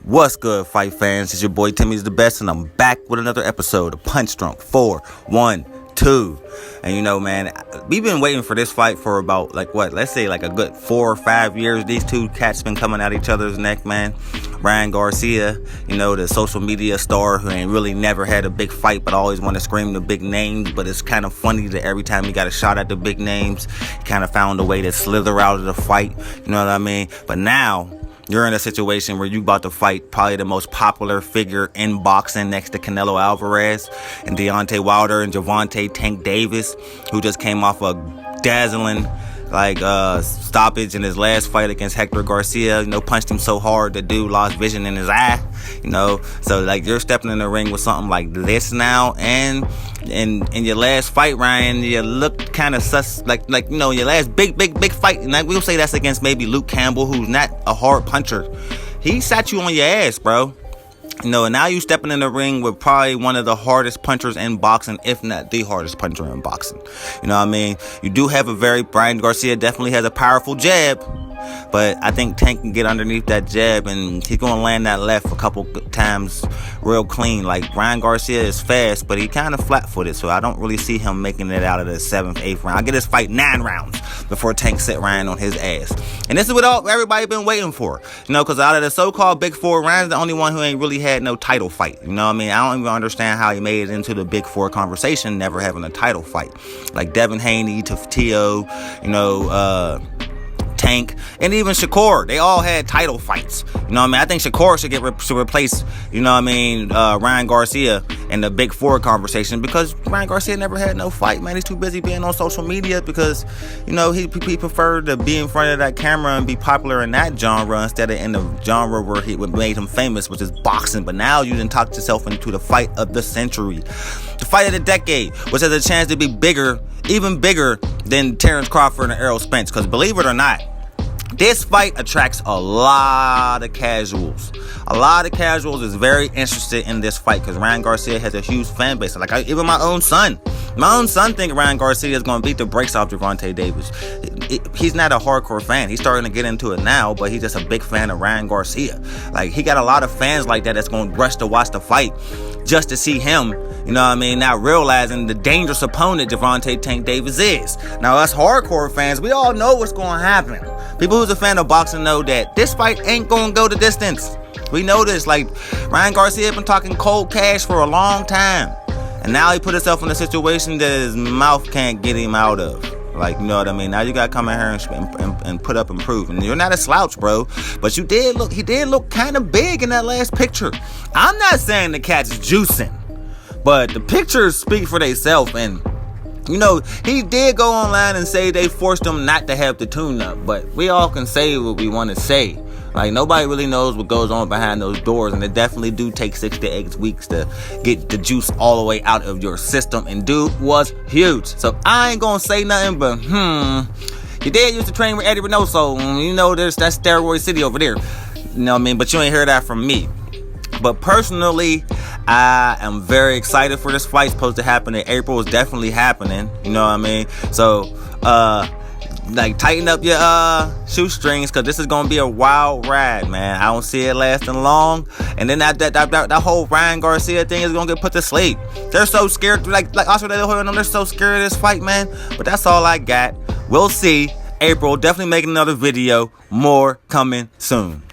What's good, fight fans? It's your boy Timmy's the best, and I'm back with another episode of Punch Drunk 412. And you know, man, we've been waiting for this fight for about let's say a good 4 or 5 years. These two cats been coming at each other's neck, man. Ryan Garcia, you know, the social media star who ain't really never had a big fight but always want to scream the big names. But it's kind of funny that every time he got a shot at the big names, he kind of found a way to slither out of the fight. You know what I mean? But now you're in a situation where you about to fight probably the most popular figure in boxing next to Canelo Alvarez and Deontay Wilder and Gervonta Tank Davis, who just came off a dazzling stoppage in his last fight against Hector Garcia. You know, punched him so hard the dude lost vision in his eye. You know, so you're stepping in the ring with something like this now, and in your last fight, Ryan, you looked kind of sus, you know, your last big fight, and we'll say that's against maybe Luke Campbell, who's not a hard puncher. He sat you on your ass, bro. You know, and now you stepping in the ring with probably one of the hardest punchers in boxing, if not the hardest puncher in boxing. You know what I mean? You do have Brian Garcia definitely has a powerful jab, but I think Tank can get underneath that jab, and he's going to land that left a couple times real clean. Like, Ryan Garcia is fast, but he kind of flat-footed, so I don't really see him making it out of the 7th, 8th round. I get this fight 9 rounds before Tank set Ryan on his ass. And this is what everybody been waiting for. You know, because out of the so-called Big Four, Ryan's the only one who ain't really had no title fight. You know what I mean? I don't even understand how he made it into the Big Four conversation, never having a title fight. Like Devin Haney, Tio, you know, Tank, and even Shakur, they all had title fights. You know what I mean? I think Shakur should replace, you know what I mean, Ryan Garcia in the Big Four conversation, because Ryan Garcia never had no fight, man. He's too busy being on social media because, you know, he preferred to be in front of that camera and be popular in that genre instead of in the genre where he made him famous, which is boxing. But now you done talked yourself into the fight of the century, the fight of the decade, which has a chance to be bigger, even bigger than Terrence Crawford and Errol Spence. Because believe it or not, this fight attracts a lot of casuals. A lot of casuals is very interested in this fight because Ryan Garcia has a huge fan base. Even my own son think Ryan Garcia is going to beat the brakes off Gervonta Davis. He's not a hardcore fan. He's starting to get into it now, but he's just a big fan of Ryan Garcia. Like, he got a lot of fans like that that's going to rush to watch the fight just to see him, you know what I mean, not realizing the dangerous opponent Gervonta Tank Davis is. Now, us hardcore fans, we all know what's going to happen. People who's a fan of boxing know that this fight ain't going to go the distance. We know this. Like, Ryan Garcia been talking cold cash for a long time, and now he put himself in a situation that his mouth can't get him out of. Like, you know what I mean? Now you got to come in here and put up and prove. And you're not a slouch, bro. But he did look kind of big in that last picture. I'm not saying the cat's juicing, but the pictures speak for themselves. And, you know, he did go online and say they forced him not to have the tune-up. But we all can say what we want to say. Like, nobody really knows what goes on behind those doors, and it definitely do take 6 to 8 weeks to get the juice all the way out of your system, and dude was huge. So I ain't gonna say nothing, but your dad used to train with Eddie Reynoso, you know, that's Steroid City over there. You know what I mean? But you ain't hear that from me. But personally, I am very excited for this fight. It's supposed to happen in April. It's definitely happening. You know what I mean? So, tighten up your shoestrings, because this is gonna be a wild ride, man. I don't see it lasting long, and then that whole Ryan Garcia thing is gonna get put to sleep. They're so scared, like Oscar De La Hoya, they're so scared of this fight, man. But that's all I got. We'll see. April, definitely making another video. More coming soon.